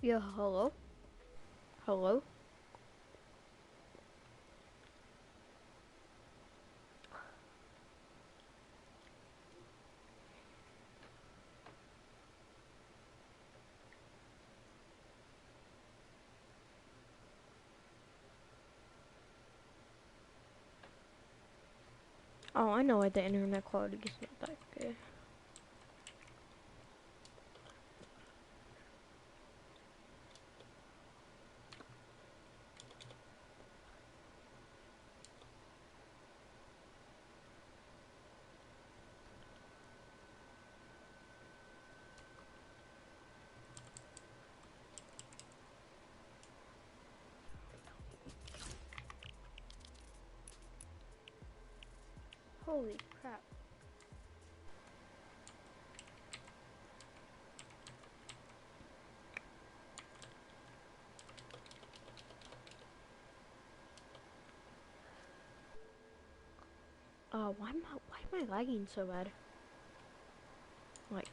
Yeah, hello? Hello? Oh, I know why the internet quality is not that good. Holy crap. Why am I lagging so bad? Like,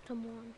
bottom one.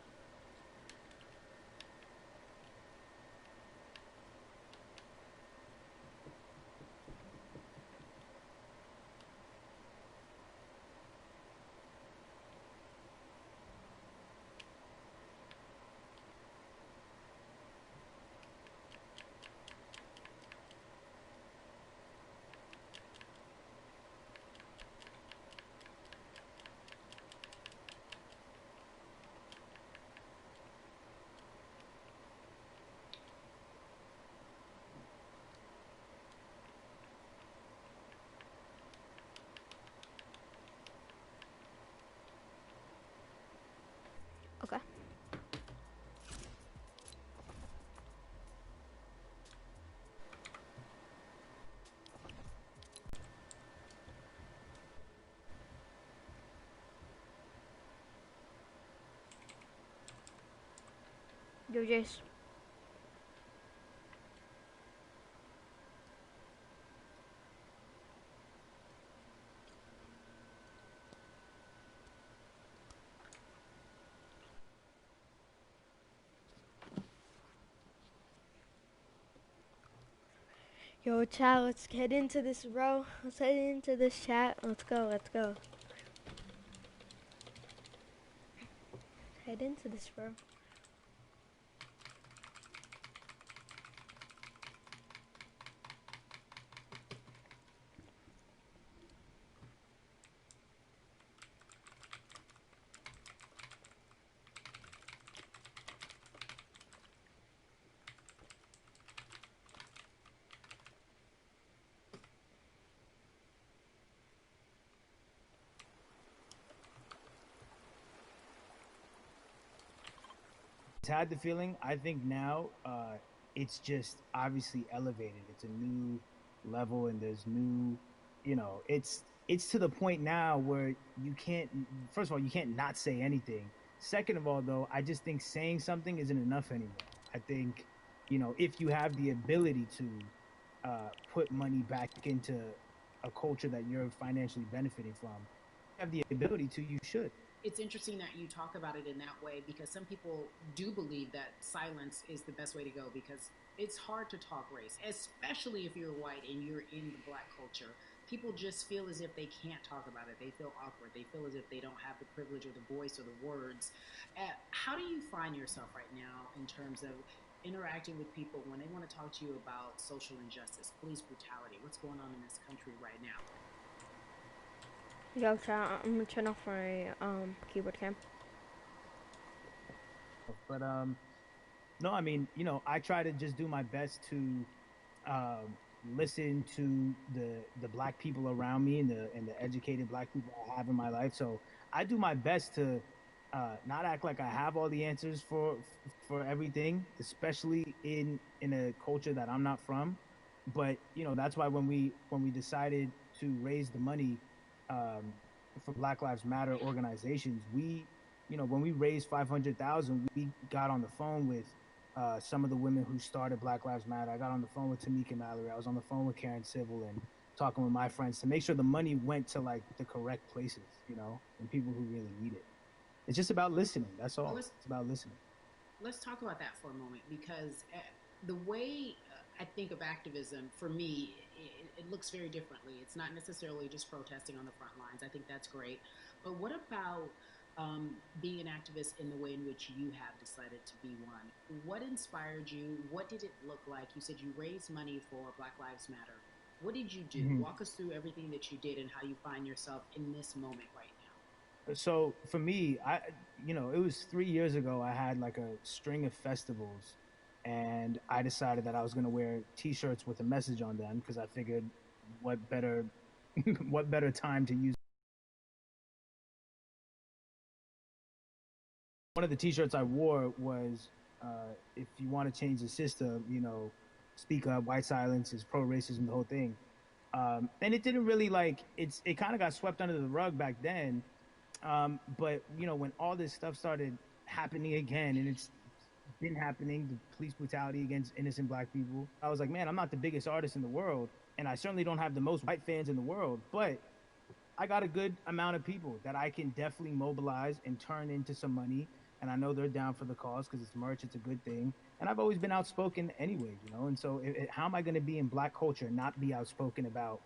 Okay. Yo, Jace. Yo, chat, let's get into this, bro. Let's head into this chat. Let's go, let's go. Head into this, bro. Had the feeling. I think now it's just obviously elevated. It's a new level, and there's new, it's to the point now where you can't. First of all, you can't not say anything. Second of all, though, I just think saying something isn't enough anymore. I think, if you have the ability to put money back into a culture that you're financially benefiting from, have the ability to, you should. It's interesting that you talk about it in that way because some people do believe that silence is the best way to go because it's hard to talk race, especially if you're white and you're in the black culture. people just feel as if they can't talk about it. They feel awkward. They feel as if they don't have the privilege or the voice or the words. How do you find yourself right now in terms of interacting with people when they want to talk to you about social injustice, police brutality, what's going on in this country right now? Yo, chat. I'm gonna turn off my keyboard cam. But no, I mean, I try to just do my best to um, listen to the black people around me and the educated black people I have in my life. So I do my best to not act like I have all the answers for everything, especially in a culture that I'm not from. But that's why when we decided to raise the money um, for Black Lives Matter organizations, when we raised 500,000, we got on the phone with some of the women who started Black Lives Matter. I got on the phone with Thnx and Mallory. I was on the phone with Karen Civil and talking with my friends to make sure the money went to like the correct places, and people who really need it. It's just about listening. That's Well, all. It's about listening. let's talk about that for a moment because the way I think of activism for me, it looks very differently. It's not necessarily just protesting on the front lines. I think that's great. But what about being an activist in the way in which you have decided to be one? What inspired you? What did it look like? You said you raised money for Black Lives Matter. What did you do? Mm-hmm. Walk us through everything that you did and how you find yourself in this moment right now. So for me, it was 3 years ago. I had like a string of festivals, and I decided that I was going to wear T-shirts with a message on them because I figured, what better, what better time to use. One of the T-shirts I wore was, "If you want to change the system, speak up. White silence is pro-racism. The whole thing." And it didn't really it kind of got swept under the rug back then. But when all this stuff started happening again, and it's been happening, the police brutality against innocent black people, I was like, man, I'm not the biggest artist in the world, and I certainly don't have the most white fans in the world, but I got a good amount of people that I can definitely mobilize and turn into some money. And I know they're down for the cause because it's merch, it's a good thing. And I've always been outspoken anyway, And so, how am I going to be in black culture and not be outspoken about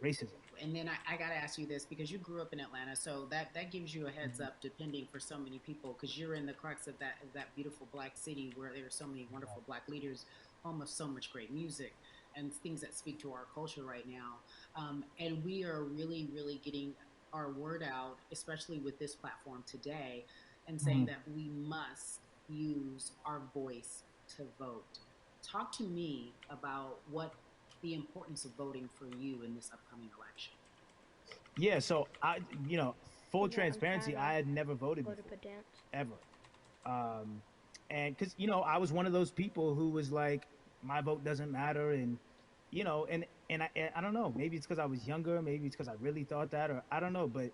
racism? And then I got to ask you this because you grew up in Atlanta, so that gives you a heads Mm-hmm. up, depending for so many people, because you're in the crux of that beautiful black city where there are so many wonderful black leaders, home of so much great music and things that speak to our culture right now. And we are really, really getting our word out, especially with this platform today, and saying Mm-hmm. that we must use our voice to vote. Talk to me about what the importance of voting for you in this upcoming election. Yeah, so full Yeah, I'm trying transparency, to I had never voted load before, up a dance. ever. And because I was one of those people who was like, my vote doesn't matter, and I don't know, maybe it's because I was younger, maybe it's because I really thought that, or I don't know, but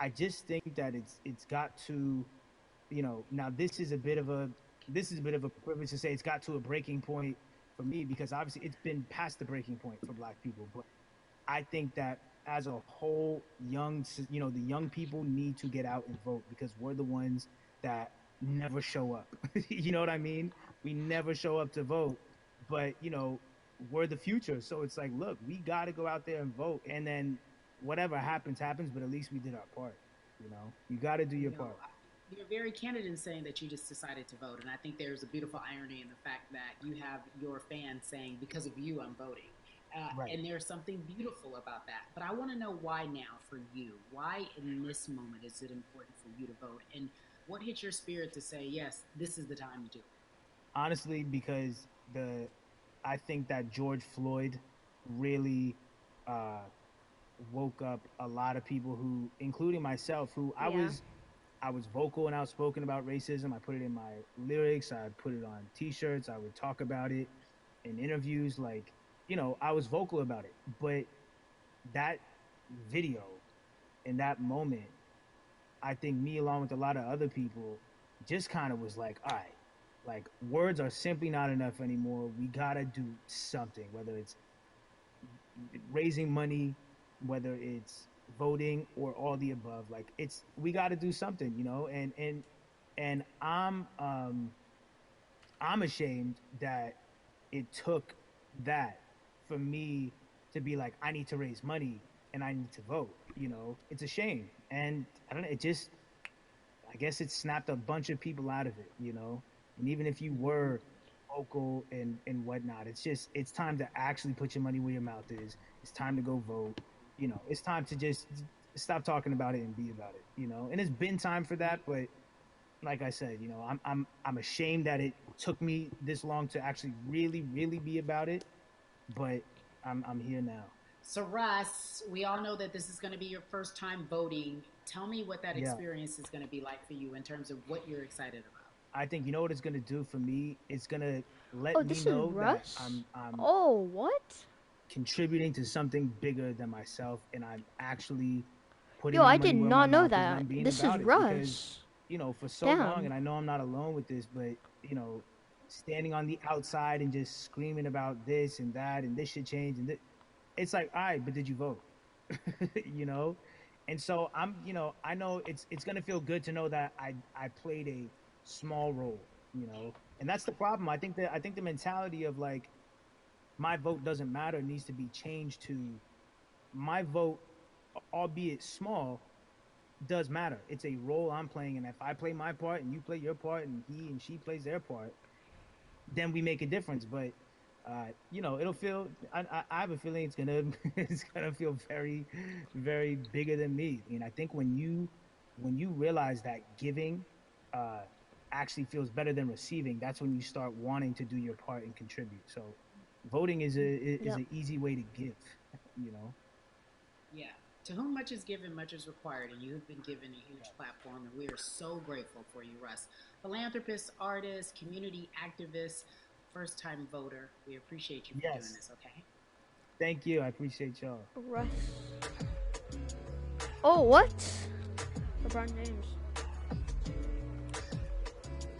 I just think that it's got to, now this is a bit of a privilege to say it's got to a breaking point for me because obviously it's been past the breaking point for black people, but I think that as a whole, the young people need to get out and vote because we're the ones that never show up. You know what I mean? We never show up to vote, but we're the future. So it's like, look, we got to go out there and vote, and then whatever happens, happens. But at least we did our part. You got to do your You know, part. you're very candid in saying that you just decided to vote, and I think there's a beautiful irony in the fact that you have your fans saying, "Because of you, I'm voting." Right. And there's something beautiful about that. But I want to know why now for you. Why in this moment is it important for you to vote? And what hit your spirit to say, yes, this is the time to do it? Honestly, because I think that George Floyd really uh, woke up a lot of people who, including myself, who Yeah. I was vocal and outspoken about racism. I put it in my lyrics. I put it on T-shirts. I would talk about it in interviews. Like, I was vocal about it. But that video in that moment, I think me along with a lot of other people just kind of was like, all right, like words are simply not enough anymore. We gotta do something, whether it's raising money, whether it's voting or all the above. Like we got to do something, and I'm ashamed that it took that for me to be like, I need to raise money. and I need to vote. It's a shame. And I don't know, I guess it snapped a bunch of people out of it. And even if you were vocal and whatnot, it's time to actually put your money where your mouth is. It's time to go vote. It's time to just stop talking about it and be about it. And it's been time for that, but like I said, I'm ashamed that it took me this long to actually really, really be about it, but I'm here now. So, Russ, we all know that this is going to be your first time voting. Tell me what that Yeah. experience is going to be like for you in terms of what you're excited about. I think you know what it's gonna do for me. It's gonna let Oh, me this is know that Russ? I'm Oh, what? contributing to something bigger than myself, and I'm actually putting Yo, my I money did where my not know mouth is, and that. I'm being This is about it because Russ. for so long, Damn. and I know I'm not alone with this, but standing on the outside and just screaming about this and that and this should change it's like, all right, but did you vote? you know and so I know it's going to feel good to know that I played a small role. And that's the problem. I think the mentality of like my vote doesn't matter needs to be changed to my vote, albeit small, does matter. It's a role I'm playing, and if I play my part and you play your part and he and she plays their part, then we make a difference. But it'll feel. I have a feeling it's gonna it's gonna feel very, very bigger than me. I mean, I think when you realize that giving uh, actually feels better than receiving, that's when you start wanting to do your part and contribute. So, voting is Yep. an easy way to give. You know. Yeah. To whom much is given, much is required, and you have been given a huge platform, and we are so grateful for you, Russ. Philanthropist, artist, community activist, first time voter. We appreciate you for doing Yes. this, okay? Thank you. I appreciate y'all. Russ. Oh, what? LeBron James.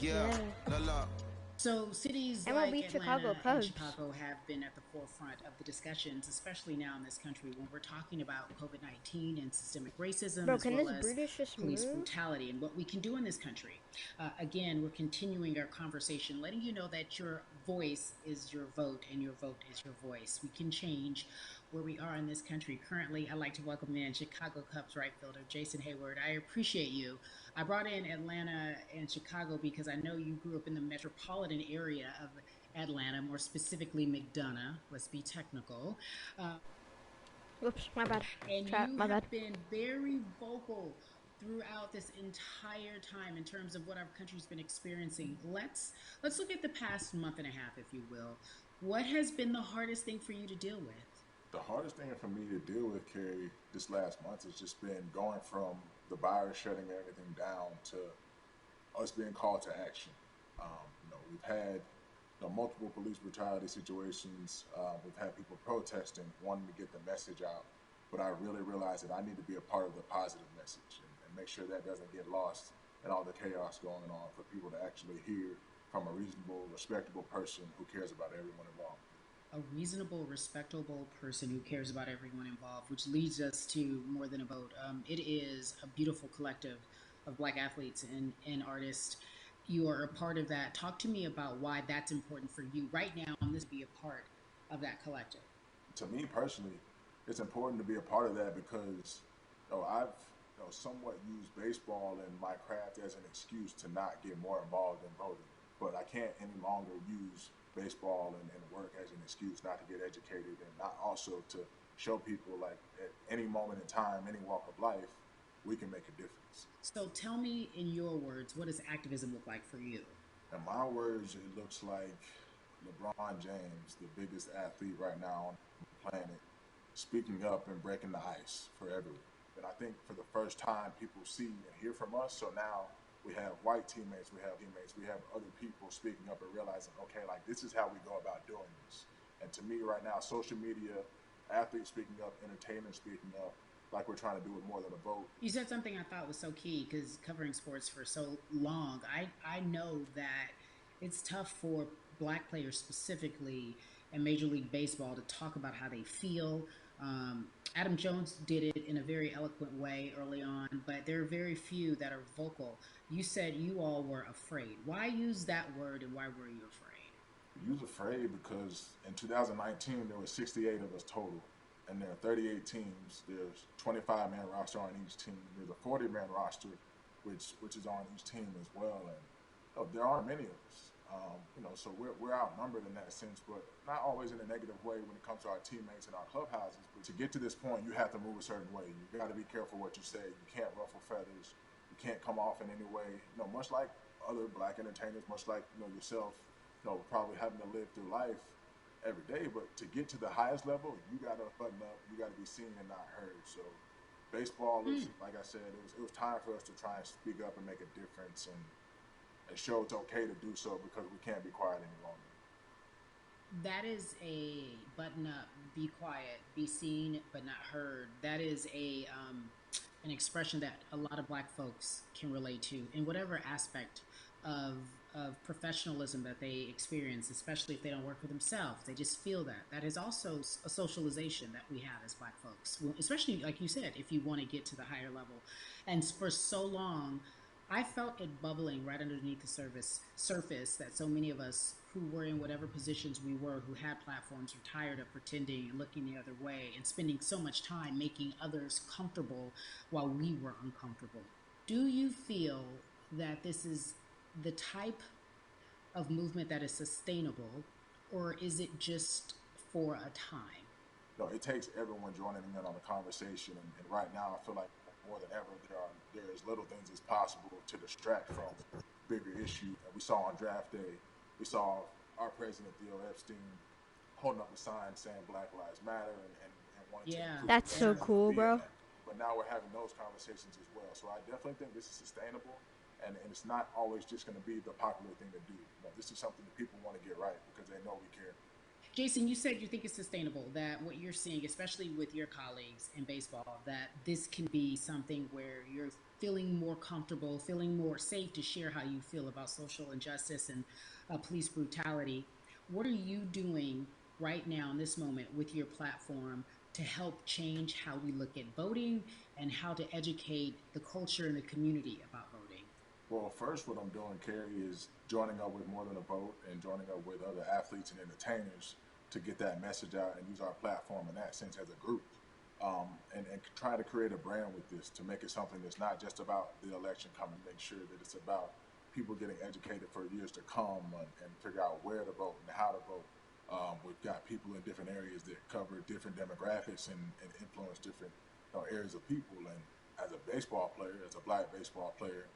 Yeah, Yeah. la la. So, cities like MLB Chicago Atlanta and Cubs. Chicago have been at the forefront of the discussions, especially now in this country when we're talking about COVID 19 and systemic racism, Bro, as can well this as British just police move? brutality and what we can do in this country. Again, we're continuing our conversation, letting you know that your voice is your vote and your vote is your voice. We can change where we are in this country. Currently, I'd like to welcome in Chicago Cubs right fielder Jason Hayward. I appreciate you. I brought in Atlanta and Chicago because I know you grew up in the metropolitan area of Atlanta, more specifically McDonough. Let's be technical. Uh, Whoops, my bad. and Chat, you my bad. have been very vocal throughout this entire time in terms of what our country's been experiencing. Let's look at the past month and a half, if you will. What has been the hardest thing for you to deal with? The hardest thing for me to deal with, Carrie, this last month has just been going from the virus shutting everything down to us being called to action. We've had multiple police brutality situations. We've had people protesting, wanting to get the message out. But I really realized that I need to be a part of the positive message and make sure that doesn't get lost in all the chaos going on for people to actually hear from a reasonable, respectable person who cares about everyone involved. A reasonable, respectable person who cares about everyone involved, which leads us to More Than a Vote. It is a beautiful collective of Black athletes and artists. You are a part of that. Talk to me about why that's important for you right now and this be a part of that collective. To me personally, it's important to be a part of that because I've somewhat used baseball and my craft as an excuse to not get more involved in voting. But I can't any longer use baseball and work as an excuse not to get educated and not also to show people like at any moment in time, any walk of life, we can make a difference. So tell me in your words, what does activism look like for you? In my words, it looks like LeBron James, the biggest athlete right now on the planet, speaking up and breaking the ice for everyone. And I think for the first time, people see and hear from us. So now we have white teammates, we have other people speaking up and realizing, okay, like this is how we go about doing this. And to me, right now, social media, athletes speaking up, entertainers speaking up, like we're trying to do with More Than a Vote. You said something I thought was so key because covering sports for so long, I know that it's tough for black players specifically in Major League Baseball to talk about how they feel. Adam Jones did it in a very eloquent way early on, but there are very few that are vocal. You said you all were afraid. Why use that word and why were you afraid? We was afraid because in 2019 there were 68 of us total. and there are 38 teams. There's 25-man roster on each team. There's a 40-man roster, which is on each team as well. And there aren't many of us. So we're outnumbered in that sense, but not always in a negative way when it comes to our teammates and our clubhouses. But to get to this point, you have to move a certain way. You got to be careful what you say. You can't ruffle feathers. You can't come off in any way. Much like other black entertainers, much like yourself, probably having to live through life every day. But to get to the highest level, you got to button up. You got to be seen and not heard. So baseball is, like I said, it was time for us to try and speak up and make a difference and show it's okay to do so because we can't be quiet any longer. That is a button up, be quiet, be seen but not heard. That is an expression that a lot of black folks can relate to in whatever aspect of professionalism that they experience, especially if they don't work for themselves. They just feel that. That is also a socialization that we have as black folks, especially, like you said, if you want to get to the higher level. And for so long, I felt it bubbling right underneath the surface that so many of us who were in whatever positions we were, who had platforms, were tired of pretending and looking the other way and spending so much time making others comfortable while we were uncomfortable. Do you feel that this is the type of movement that is sustainable, or is it just for a time? No, it takes everyone joining in on the conversation, and right now I feel like more than ever there is little things as possible to distract from bigger issues. And we saw on draft day, we saw our president Theo Epstein holding up a sign saying Black Lives Matter and wanting to improve. That's so cool, bro. But now we're having those conversations as well. So I definitely think this is sustainable, and it's not always just going to be the popular thing to do. This is something that people want to get right because they know we care. Jason, you said you think it's sustainable, that what you're seeing, especially with your colleagues in baseball, that this can be something where you're feeling more comfortable, feeling more safe to share how you feel about social injustice and police brutality. What are you doing right now in this moment with your platform to help change how we look at voting and how to educate the culture and the community about voting? Well, first, what I'm doing, Carrie, is joining up with More Than a Vote and joining up with other athletes and entertainers to get that message out and use our platform in that sense as a group, and try to create a brand with this to make it something that's not just about the election coming, make sure that it's about people getting educated for years to come and figure out where to vote and how to vote. We've got people in different areas that cover different demographics and influence different areas of people. And as a baseball player, as a black baseball player,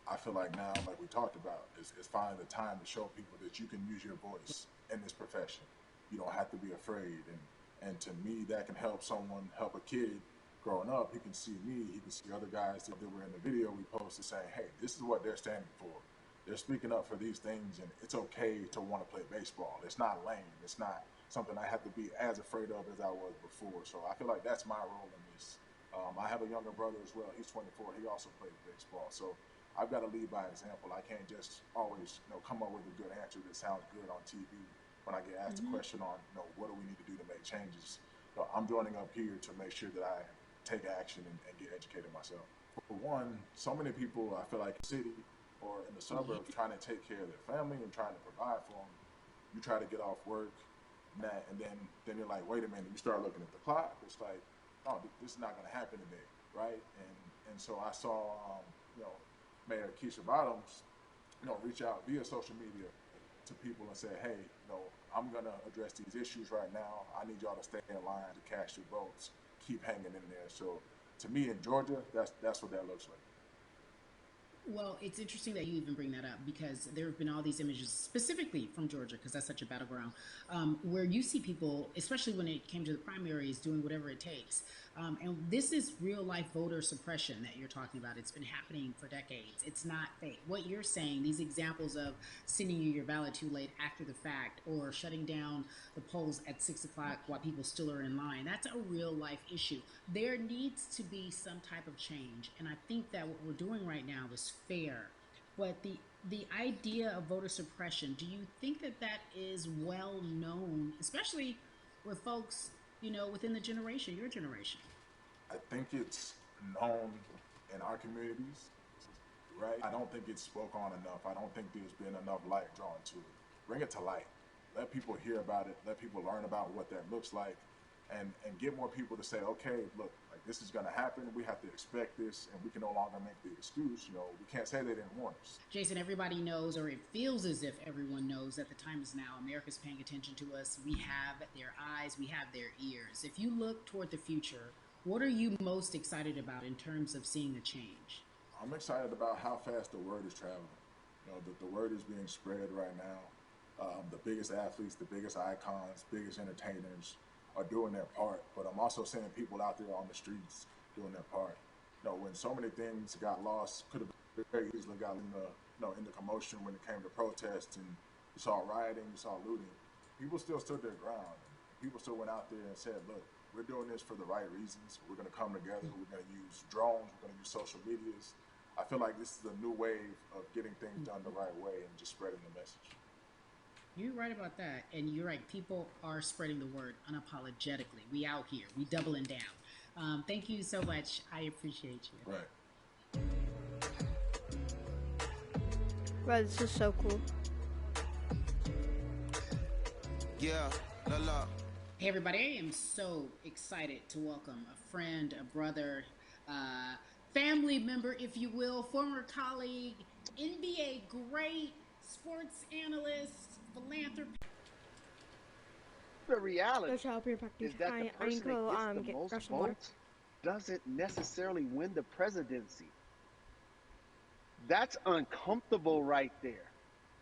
I feel like now, like we talked about, is finally the time to show people that you can use your voice in this profession. You don't have to be afraid. And to me, that can help a kid growing up. He can see me, he can see other guys that were in the video we posted saying, hey, this is what they're standing for. They're speaking up for these things, and it's okay to want to play baseball. It's not lame. It's not something I have to be as afraid of as I was before. So I feel like that's my role in this. I have a younger brother as well. He's 24. He also plays baseball. So I've got to lead by example. I can't just always come up with a good answer that sounds good on TV. When I get asked a question on, what do we need to do to make changes? I'm joining up here to make sure that I take action and get educated myself. For one, so many people, I feel like in the city or in the suburbs, trying to take care of their family and trying to provide for them. You try to get off work, and then you're like, wait a minute. You start looking at the clock. It's like, oh, this is not going to happen today, right? And so I saw, Mayor Keisha Bottoms, reach out via social media to people and say, hey, I'm going to address these issues right now. I need y'all to stay in line to cast your votes. Keep hanging in there. So to me in Georgia, that's what that looks like. Well, it's interesting that you even bring that up because there have been all these images specifically from Georgia, because that's such a battleground, where you see people, especially when it came to the primaries, doing whatever it takes. And this is real life voter suppression that you're talking about. It's been happening for decades. It's not fake. What you're saying, these examples of sending you your ballot too late after the fact or shutting down the polls at 6 o'clock while people still are in line, that's a real life issue. There needs to be some type of change. And I think that what we're doing right now is fair. But the idea of voter suppression, do you think that is well known, especially with folks, within the generation, your generation? I think it's known in our communities, right? I don't think it's spoke on enough. I don't think there's been enough light drawn to it. Bring it to light. Let people hear about it. Let people learn about what that looks like. and get more people to say, okay, look, like this is going to happen. We have to expect this, and we can no longer make the excuse. You know, we can't say they didn't warn us. Jason, everybody knows, or it feels as if everyone knows, that the time is now. America's paying attention to us. We have their eyes, we have their ears. If you look toward the future, what are you most excited about in terms of seeing a change? I'm excited about how fast the word is traveling. You know, the word is being spread right now. The biggest athletes, the biggest icons, biggest entertainers are doing their part. But I'm also seeing people out there on the streets doing their part. You know, when so many things got lost, could have very easily got in the commotion when it came to protests, and you saw rioting, you saw looting. People still stood their ground. People still went out there and said, look, we're doing this for the right reasons. We're going to come together. We're going to use drones. We're going to use social medias. I feel like this is a new wave of getting things done the right way and just spreading the message. You're right about that. And you're right. People are spreading the word unapologetically. We out here. We doubling down. Thank you so much. I appreciate you. Right. Bro, this is so cool. Yeah, la la. Hey, everybody. I am so excited to welcome a friend, a brother, family member, if you will, former colleague, NBA great, sports analyst, philanthropist. The reality is that the person that gets the most votes doesn't necessarily win the presidency. That's uncomfortable right there,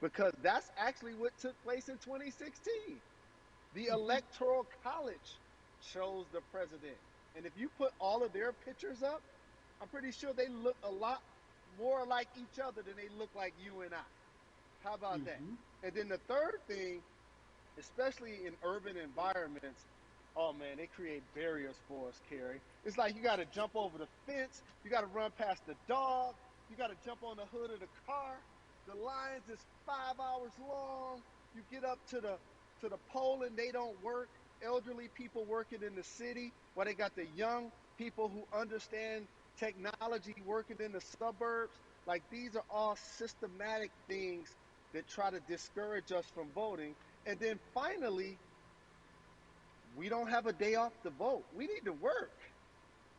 because that's actually what took place in 2016. The Electoral College chose the president. And if you put all of their pictures up, I'm pretty sure they look a lot more like each other than they look like you and I. How about that? And then the third thing, especially in urban environments, oh man, they create barriers for us, Kerry. It's like you got to jump over the fence, you got to run past the dog, you got to jump on the hood of the car. The lines is 5 hours long. You get up to the poll and they don't work. Elderly people working in the city, while they got the young people who understand technology working in the suburbs. Like, these are all systematic things that try to discourage us from voting. And then finally, we don't have a day off to vote. We need to work.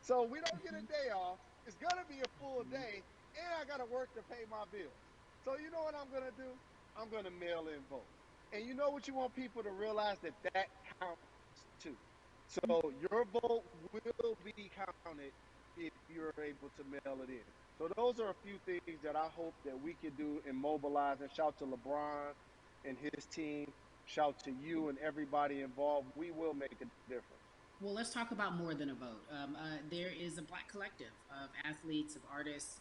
So we don't get a day off. It's going to be a full day, and I got to work to pay my bills. So you know what I'm going to do? I'm going to mail in vote. And you know what you want people to realize? That counts too. So your vote will be counted if you're able to mail it in. So those are a few things that I hope that we can do and mobilize. And shout to LeBron and his team. Shout to you and everybody involved. We will make a difference. Well, let's talk about more than a vote. There is a Black collective of athletes, of artists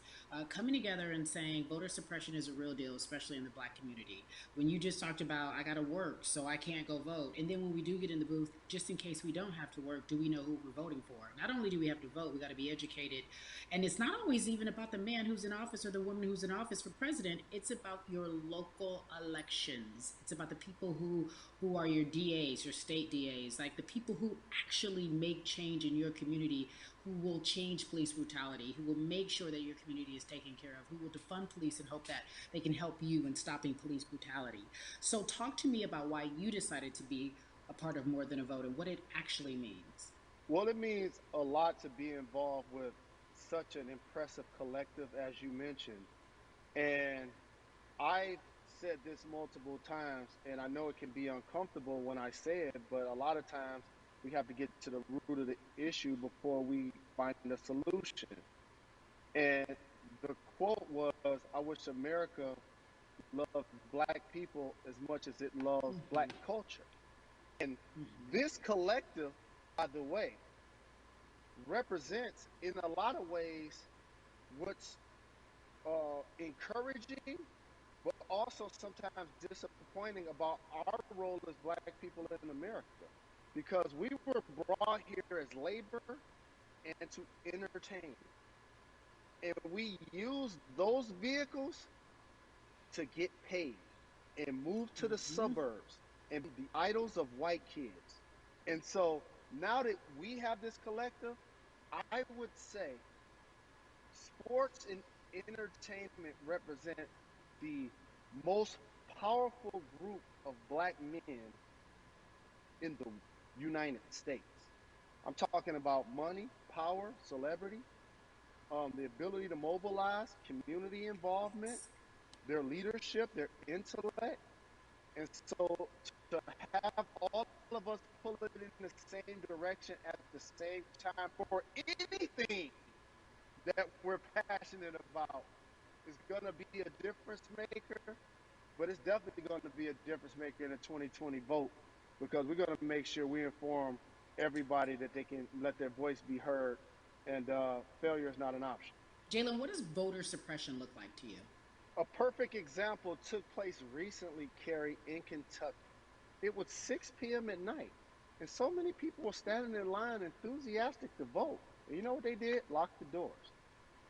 coming together and saying voter suppression is a real deal, especially in the Black community. When you just talked about, I got to work, so I can't go vote. And then when we do get in the booth, just in case we don't have to work, do we know who we're voting for? Not only do we have to vote, we got to be educated. And it's not always even about the man who's in office or the woman who's in office for president. It's about your local elections. It's about the people who are your DAs, your state DAs, like the people who actually make change in your community, who will change police brutality, who will make sure that your community is taken care of, who will defund police and hope that they can help you in stopping police brutality. So talk to me about why you decided to be a part of More Than a Vote and what it actually means. Well, it means a lot to be involved with such an impressive collective, as you mentioned. And I've said this multiple times, and I know it can be uncomfortable when I say it, but a lot of times we have to get to the root of the issue before we find a solution. And the quote was, I wish America loved Black people as much as it loves Black culture. And this collective, by the way, represents in a lot of ways what's encouraging, but also sometimes disappointing about our role as Black people in America. Because we were brought here as labor and to entertain. And we use those vehicles to get paid and move to the suburbs and be the idols of white kids. And so now that we have this collective, I would say sports and entertainment represent the most powerful group of Black men in the United States. I'm talking about money, power, celebrity, the ability to mobilize, community involvement, their leadership, their intellect. And so to have all of us pull it in the same direction at the same time for anything that we're passionate about is going to be a difference maker, but it's definitely going to be a difference maker in the 2020 vote, because we're going to make sure we inform everybody that they can let their voice be heard, and failure is not an option. Jalen, what does voter suppression look like to you? A perfect example took place recently, Carrie, in Kentucky. It was 6 p.m. at night, and so many people were standing in line enthusiastic to vote. And you know what they did? Locked the doors.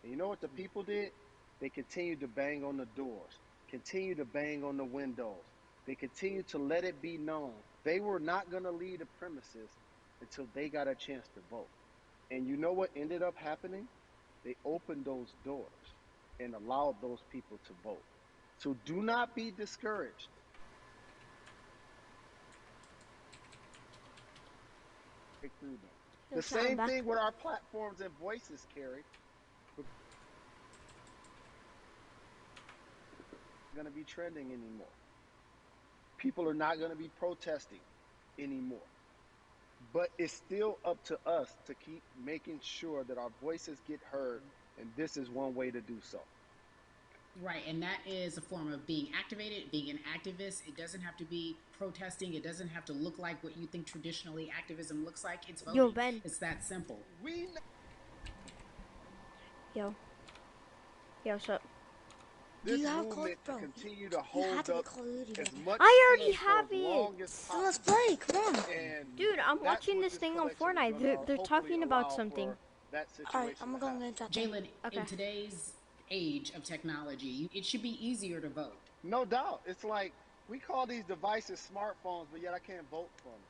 And you know what the people did? They continued to bang on the doors, continued to bang on the windows. They continued to let it be known they were not going to leave the premises until they got a chance to vote. And you know what ended up happening? They opened those doors and allowed those people to vote. So do not be discouraged. Break through them. The same thing with our platforms and voices, Carrie. We're going to be trending anymore. People are not going to be protesting anymore. But it's still up to us to keep making sure that our voices get heard, and this is one way to do so. Right, and that is a form of being activated, being an activist. It doesn't have to be protesting. It doesn't have to look like what you think traditionally activism looks like. It's voting. Yo, Ben. It's that simple. Yo, so This you have movement code, bro? continue to You hold have to up get Call of Duty as together. much I already speed for have as it. long as So possible. let's play. Come on. And dude, I'm that's watching what this thing on collection is Fortnite. gonna They're hopefully talking allow about something. for that All right, situation I'm to going happen. to chat there. Jalen, in today's age of technology, it should be easier to vote. No doubt. It's like we call these devices smartphones, but yet I can't vote from it.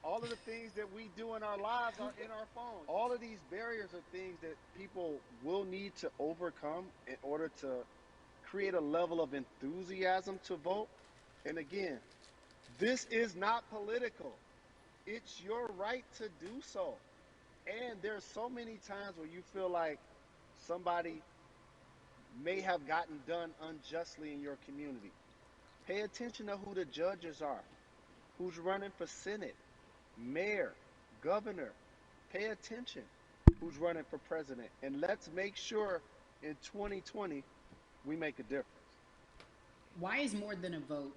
All of the things that we do in our lives are in our phones. All of these barriers are things that people will need to overcome in order to create a level of enthusiasm to vote. And again, this is not political. It's your right to do so. And there's so many times where you feel like somebody may have gotten done unjustly in your community. Pay attention to who the judges are, who's running for Senate, mayor, governor. Pay attention who's running for president. And let's make sure in 2020 we make a difference. Why is more than a vote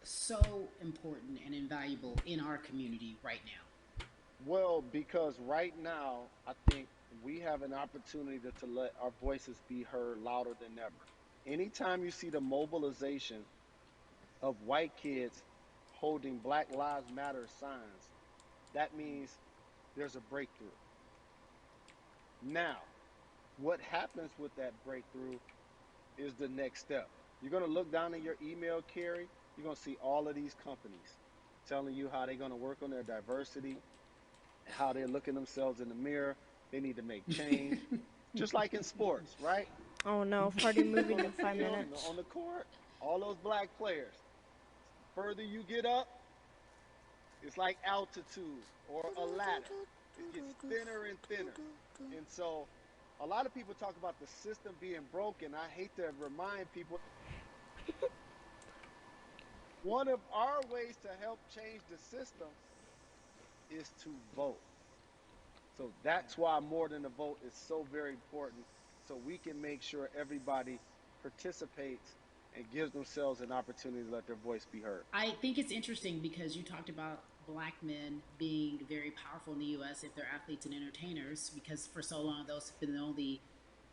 so important and invaluable in our community right now? Well, because right now, I think we have an opportunity to let our voices be heard louder than ever. Anytime you see the mobilization of white kids holding Black Lives Matter signs, that means there's a breakthrough. Now, what happens with that breakthrough is the next step. You're going to look down in your email, Carrie. You're going to see all of these companies telling you how they're going to work on their diversity, how they're looking themselves in the mirror. They need to make change. Just like in sports, right? Oh no, party moving in 5 field, minutes. on the court, all those black players. Further you get up, it's like altitude or a ladder. It gets thinner and thinner. And so a lot of people talk about the system being broken. I hate to remind people, one of our ways to help change the system is to vote. So that's why more than a vote is so very important, so we can make sure everybody participates and gives themselves an opportunity to let their voice be heard. I think it's interesting because you talked about black men being very powerful in the U.S. if they're athletes and entertainers, because for so long those have been the only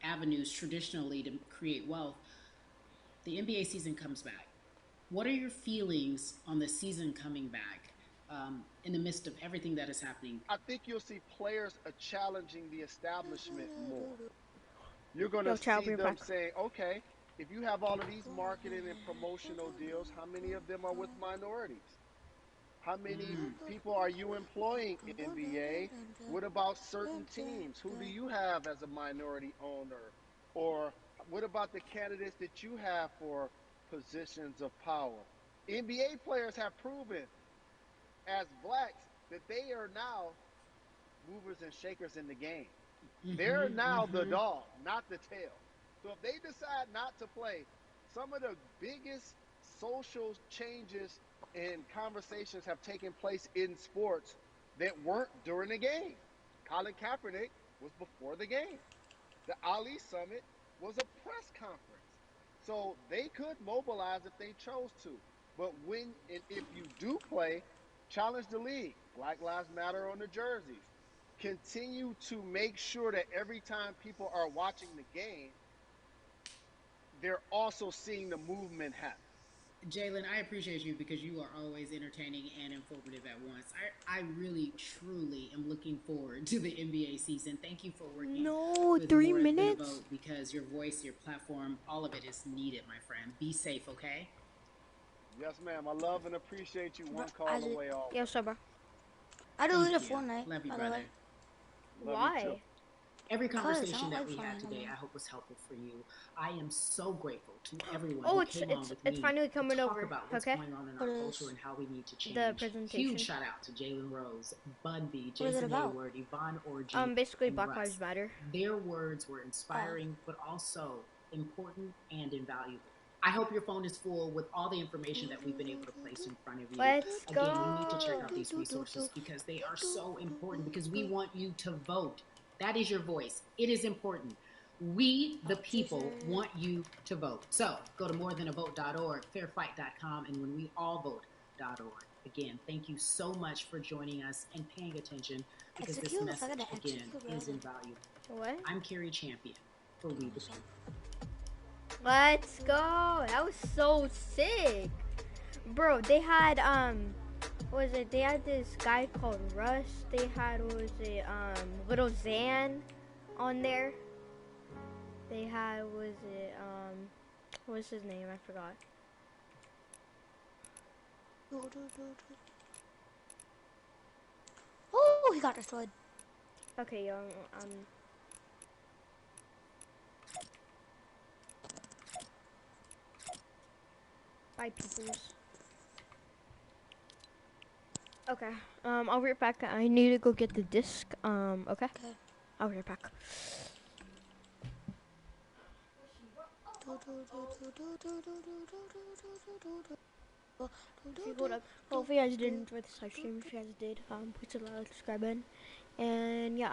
avenues traditionally to create wealth. The NBA season comes back. What are your feelings on the season coming back in the midst of everything that is happening? I think you'll see players challenging the establishment more. You're going to see them saying, okay, if you have all of these marketing and promotional deals, how many of them are with minorities? How many people are you employing in NBA? What about certain teams? Who do you have as a minority owner? Or what about the candidates that you have for positions of power? NBA players have proven as blacks that they are now movers and shakers in the game. They're Mm-hmm, now the mm-hmm. dog, not the tail. So if they decide not to play, some of the biggest social changes and conversations have taken place in sports that weren't during the game. Colin Kaepernick was before the game. The Ali Summit was a press conference. So they could mobilize if they chose to. But when and if you do play, challenge the league. Black Lives Matter on the jerseys. Continue to make sure that every time people are watching the game, they're also seeing the movement happen. Jalen, I appreciate you because you are always entertaining and informative at once. I really, truly am looking forward to the NBA season. Thank you for working No, with three More Than a minutes. Vote because your voice, your platform, all of it is needed, my friend. Be safe, okay? Yes, ma'am. I love and appreciate you. Bro, One call away always. Yes, sir, bro. I deleted Thank you. Fortnite, Love you, by the way. brother. Love you too. Why? Every Cause I conversation don't that like we had Fortnite no today, more. I hope was helpful for you. I am so grateful to everyone Oh, who it's came on with it's me finally to coming talk over. about what's Okay. going on in What our is culture and how we need to The change. Huge presentation. shout out to Jalen Rose, Bun B, What is it Jason about? Hayward, Yvonne Orji, Basically, and Black Russ. Lives Matter. Their words were Oh, inspiring, but also important and invaluable. I hope your phone is full with all the information that we've been able to place in front of you. Let's Again, you need to check go. out these resources because they are so important because we want you to vote. That is your voice. It is important. We, the people, want you to vote. So go to morethanavote.org, fairfight.com, and when we all vote.org. Again, thank you so much for joining us and paying attention because this message, again, is invaluable. What? I'm Carrie Champion for We the People. Let's go. That was so sick. Bro, they had what was it? They had this guy called Russ. They had what was it, Little Xan on there. They had what was it, what was his name? I forgot. oh, he got destroyed. Okay, bye peoples. Okay, I'll be right back. I need to go get the disc. Okay. Okay. I'll be right back. Okay, hold up. Hopefully you guys did enjoy this live stream. If you guys did, please hit the like, subscribe button. And yeah,